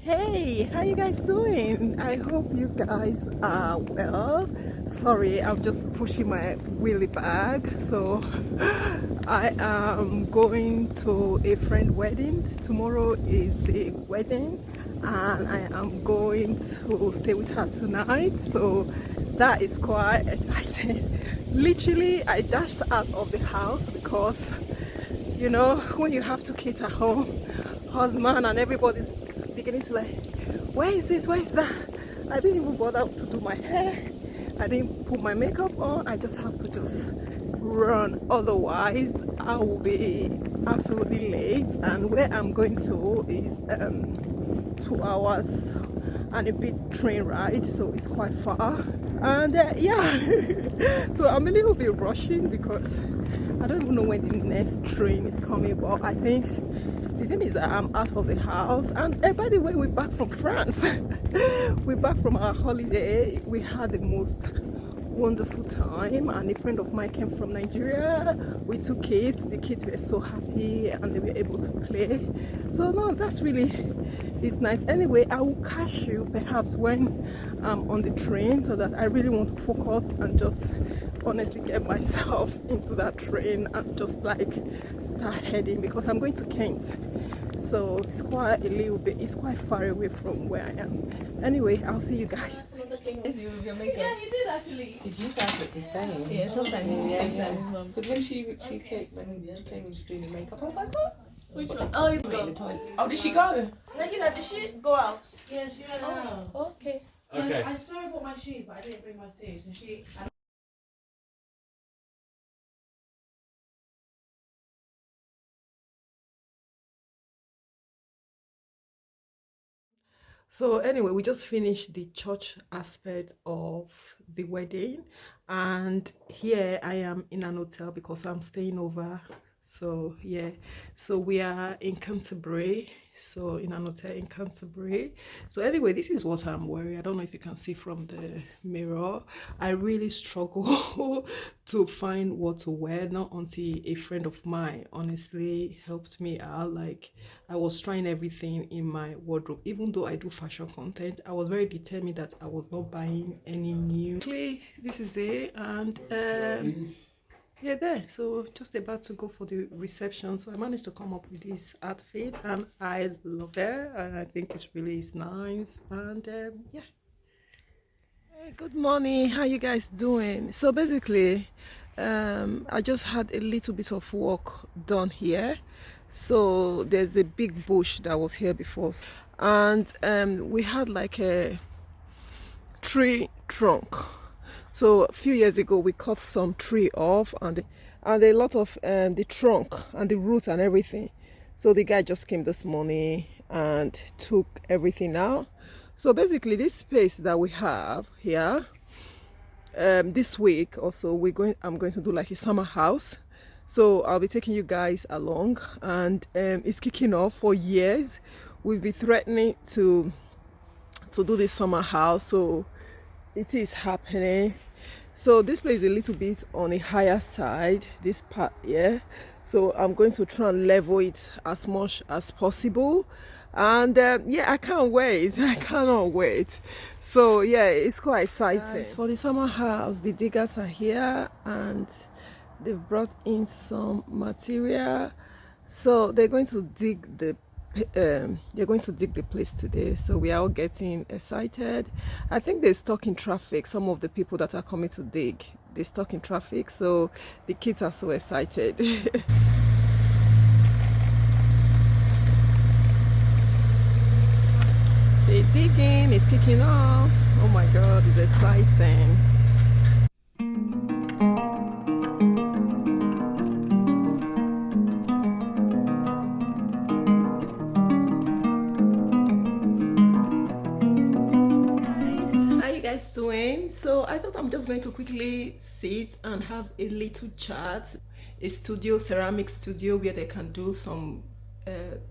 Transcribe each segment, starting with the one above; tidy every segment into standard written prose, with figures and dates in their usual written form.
Hey, how you guys doing? I hope you guys are well. Sorry, I'm just pushing my wheelie bag. So I am going to a friend wedding. Tomorrow is the wedding and I am going to stay with her tonight. So that is quite exciting. Literally, I dashed out of the house because you know when you have two kids at home, husband and everybody's beginning to like, where is this, where is that? I didn't even bother to do my hair, I didn't put my makeup on. I just have to just run, otherwise I will be absolutely late. And where I'm going to is 2 hours and a bit train ride, so it's quite far. And yeah, so I'm a little bit rushing because I don't even know when the next train is coming, but I think the thing is that I'm out of the house. And by the way, we're back from France. We're back from our holiday. We had the most wonderful time, and a friend of mine came from Nigeria with two kids. The kids were so happy and they were able to play. So no, that's really, it's nice. Anyway, I will catch you perhaps when I'm on the train, so that I really want to focus and just honestly get myself into that train and just like start heading, because I'm going to Kent, so it's quite a little bit, it's quite far away from where I am. Anyway, I'll see you guys. Yeah, you did actually. Did you guys look the same? Yeah, sometimes you think so. Because when she came and was doing the makeup, I was like, oh. Which one? Oh, you In the go. toilet. Oh, did she go? Nikita, did she go out? Yeah, she went out. Okay. Okay. I saw her put my shoes, but I didn't bring my shoes. And So anyway, we just finished the church aspect of the wedding, and here I am in an hotel because I'm staying over. So yeah, so we are in Canterbury, so in an hotel in Canterbury. So anyway, this is what I'm wearing. I don't know if you can see from the mirror. I really struggle to find what to wear, not until a friend of mine honestly helped me out. Like, I was trying everything in my wardrobe. Even though I do fashion content, I was very determined that I was not buying any new. This is it, and yeah, there. So just about to go for the reception. So I managed to come up with this outfit and I love it, and I think it's really nice. And yeah. Hey, good morning, how you guys doing? So basically I just had a little bit of work done here. So there's a big bush that was here before, and we had like a tree trunk. So a few years ago we cut some tree off, and a lot of the trunk and the roots and everything. So the guy just came this morning and took everything out. So basically this space that we have here, this week also I'm going to do like a summer house. So I'll be taking you guys along, and it's kicking off. For years we've been threatening to do this summer house, so it is happening. So this place is a little bit on a higher side, this part here. So I'm going to try and level it as much as possible, and yeah, I can't wait. I cannot wait. So yeah, it's quite exciting. Guys, for the summer house, the diggers are here and they've brought in some material, so they're going to dig the place today. So we are all getting excited. I think they're stuck in traffic. Some of the people that are coming to dig, they're stuck in traffic, so the kids are so excited. The digging is kicking off. Oh my god, it's exciting. Doing. So I thought I'm just going to quickly sit and have a little chat. A studio, ceramic studio, where they can do some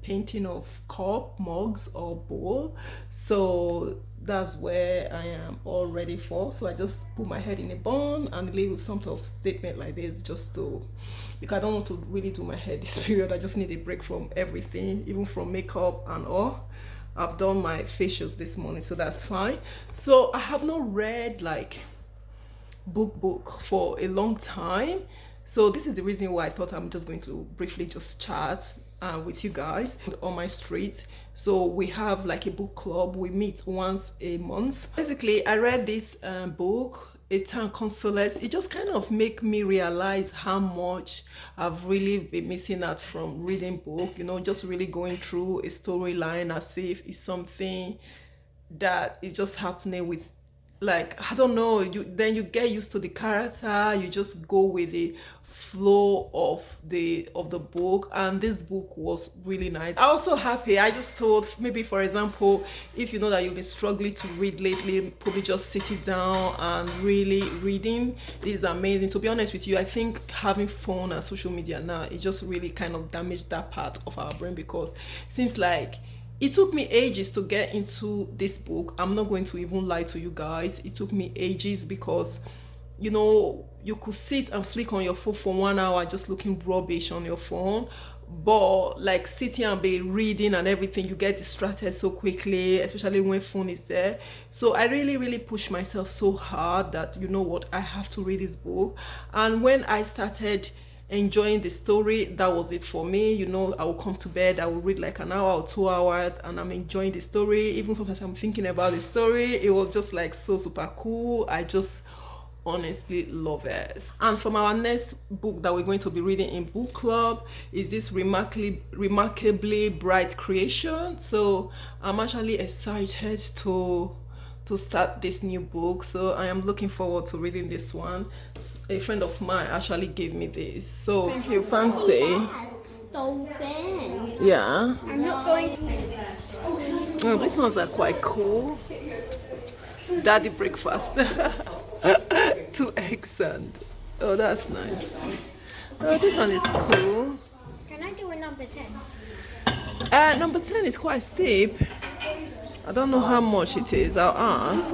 painting of cup, mugs or bowl. So that's where I am all ready for. So I just put my head in a bun and leave some sort of statement like this, just to, because I don't want to really do my hair this period. I just need a break from everything, even from makeup and all. I've done my facials this morning, so that's fine. So I have not read like book for a long time, so this is the reason why I thought I'm just going to briefly just chat with you guys on my street. So we have like a book club. We meet once a month. Basically, I read this book, A Town Consolate. It just kind of make me realize how much I've really been missing out from reading book, you know, just really going through a storyline as if it's something that is just happening with, like, I don't know, then you get used to the character, you just go with the flow of the book. And this book was really nice. I'm also happy. I just thought, maybe for example, if you know that you've been struggling to read lately, probably just sit it down and really reading. This is amazing. To be honest with you, I think having phone and social media now, it just really kind of damaged that part of our brain, because it seems like it took me ages to get into this book. I'm not going to even lie to you guys. It took me ages because, you know, you could sit and flick on your phone for 1 hour just looking rubbish on your phone, but like sitting and be reading and everything, you get distracted so quickly, especially when phone is there. So I really pushed myself so hard that, you know what, I have to read this book. And when I started enjoying the story, that was it for me. You know, I will come to bed, I will read like an hour or 2 hours, and I'm enjoying the story. Even sometimes I'm thinking about the story. It was just like so super cool. I just honestly love it. And from our next book that we're going to be reading in book club is this remarkably bright creation. So I'm actually excited to start this new book, so I am looking forward to reading this one. A friend of mine actually gave me this, so thank you. Fancy. Dolphin. Yeah. I'm not going to. Oh, these ones are quite cool. Daddy breakfast. 2 eggs and oh, that's nice. Oh, this one is cool. Can I do a number 10? Number 10 is quite steep. I don't know how much it is. I'll ask.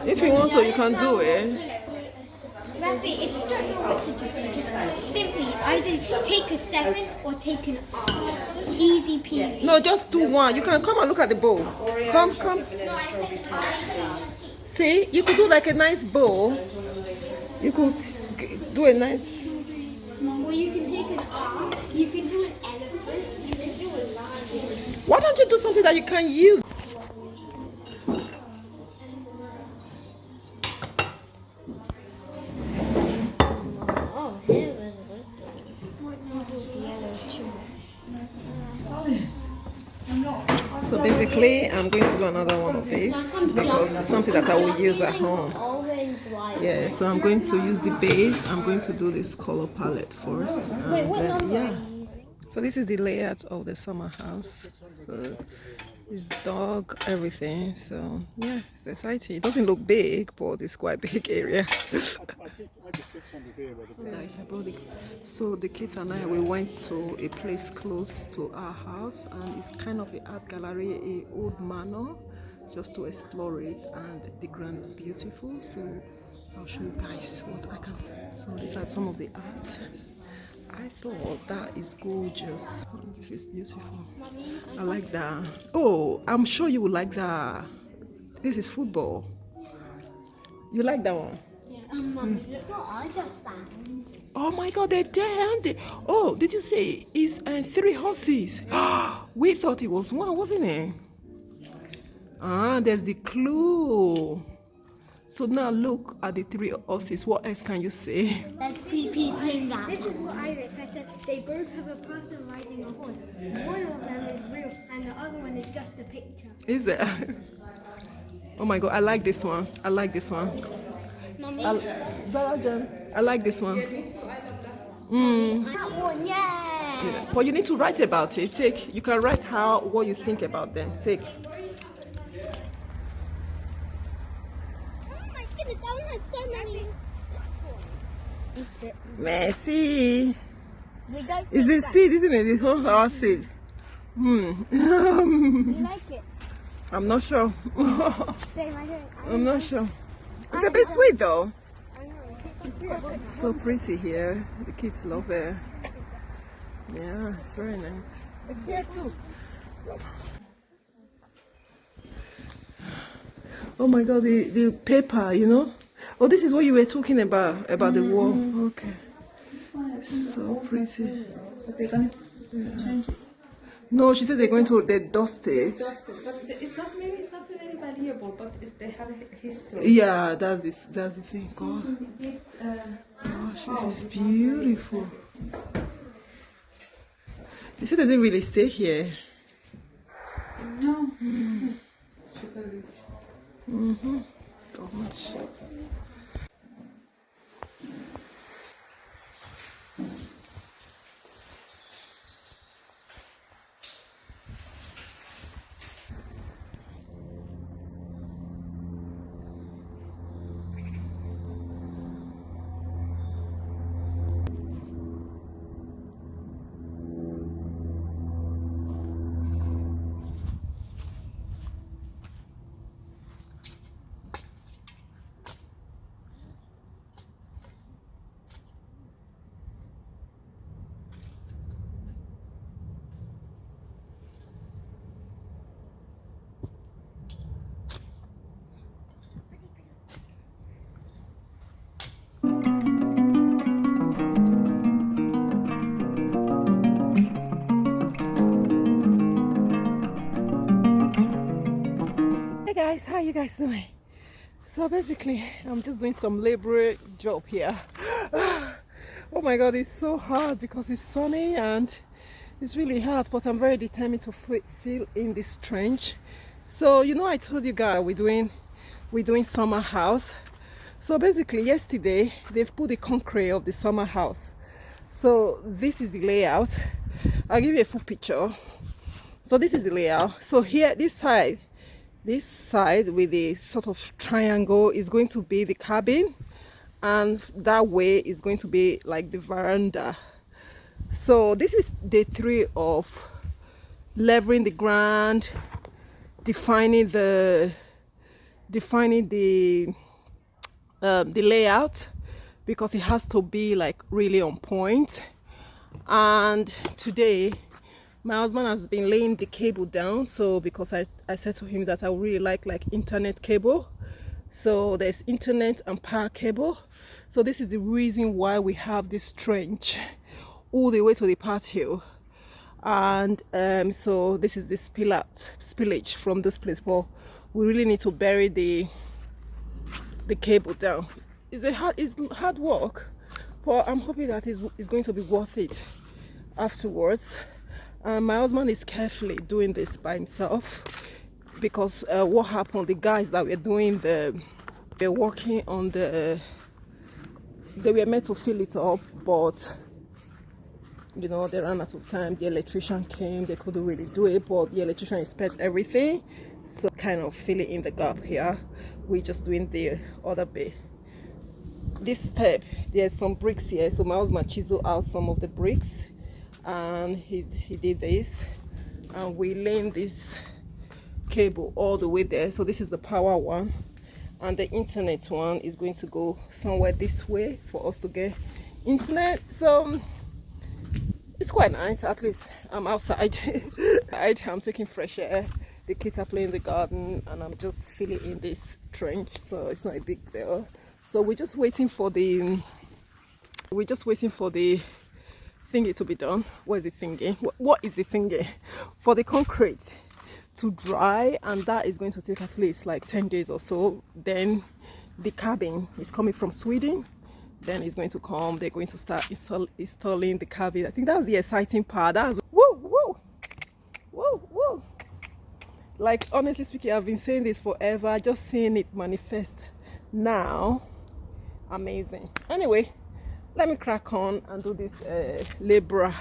If you want to, you can do it. Rafi, if you don't know what to do, just simply either take a 7 or take an R. Easy peasy. No, just do one. You can come and look at the bowl. Come. No, I said See, you could do like a nice bowl. You could do a nice. Well, you can take an R, you can do an elephant, you can do a lion. Why don't you do something that you can use? Oh, here was yellow too. So basically, I'm going to do another one of these because it's something that I will use at home. Yeah, so I'm going to use the base. I'm going to do this color palette first. Wait, what number yeah. are you using? So this is the layout of the summer house. So it's dog, everything. So yeah, it's exciting. It doesn't look big, but it's quite a big area. So the kids and I, we went to a place close to our house, and it's kind of an art gallery, a old manor, just to explore it, and the ground is beautiful. So I'll show you guys what I can see. So these are some of the art. I thought that is gorgeous. Oh, this is beautiful. I like that. Oh, I'm sure you will like that. This is football. You like that one? Mommy, look what I just found. Oh my God, they're there, aren't they? Oh, did you say it's 3 horses? We thought it was 1, wasn't it? Ah, there's the clue. So now look at the 3 horses. What else can you say? There's people in that. This is what I read. I said they both have a person riding a horse. One of them is real, and the other one is just a picture. Is it? Oh my God, I like this one. I like this one. Mommy, I like this one. that one, yeah. But you need to write about it. You can write what you think about them. Oh my goodness, that one has so many. Messi. We go Is this seed, isn't it? This whole our seed. You like it? I'm not sure. Same, I don't. I'm not sure. It's a bit sweet though. I know. It's sweet. So pretty here. The kids love it. Yeah, it's very nice. It's here too. Oh my God, the paper, you know. Oh, this is what you were talking about the wall. Okay. So pretty. But they're gonna change it. No, she said they're going to they dust it. But it's not, maybe it's not very valuable, but they have a history. Yeah, that's the thing. God, This gosh, this is beautiful. They said they didn't really stay here. no, super rich. Gosh. Hey guys, how you guys doing? So basically, I'm just doing some labor job here. Oh my God, it's so hard because it's sunny and it's really hard, but I'm very determined to fill in this trench. So you know, I told you guys we're doing summer house. So basically, yesterday they've put the concrete of the summer house. So this is the layout. I'll give you a full picture. So this is the layout. So here, this side with the sort of triangle is going to be the cabin, and that way is going to be like the veranda. So this is day 3 of leveling the ground, defining the layout, because it has to be like really on point. And today my husband has been laying the cable down, so because I said to him that I would really like internet cable. So there's internet and power cable. So this is the reason why we have this trench all the way to the patio. And so this is the spillage from this place, but we really need to bury the cable down. It's hard work, but I'm hoping that it's going to be worth it afterwards. My husband is carefully doing this by himself, because what happened, the guys that were doing they're working on they were meant to fill it up, but you know, they ran out of time. The electrician came, they couldn't really do it, but the electrician inspected everything, so kind of filling in the gap here. We're just doing the other bit. This step, there's some bricks here, so my husband chiseled out some of the bricks, and he did this, and we laying this cable all the way there. So this is the power one, and the internet one is going to go somewhere this way for us to get internet. So it's quite nice. At least I'm outside. I'm taking fresh air. The kids are playing in the garden, and I'm just filling in this trench, so it's not a big deal. So we're just waiting for the thingy to be done. What is the thingy? What is the thingy? For the concrete to dry, and that is going to take at least like 10 days or so. Then the cabin is coming from Sweden. Then it's going to come. They're going to start installing the cabin. I think that's the exciting part. That's woo. Like, honestly speaking, I've been saying this forever. Just seeing it manifest now, amazing. Anyway, let me crack on and do this laborer,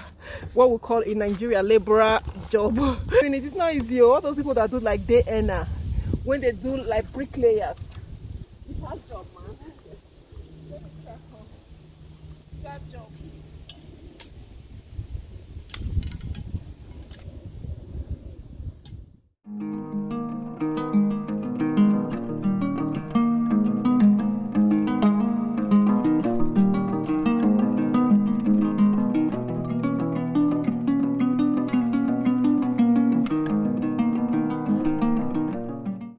what we call in Nigeria laborer job. It's not easy. All those people that do like day earner, when they do like bricklayers, it's hard job, man. Let me crack on. It's hard job.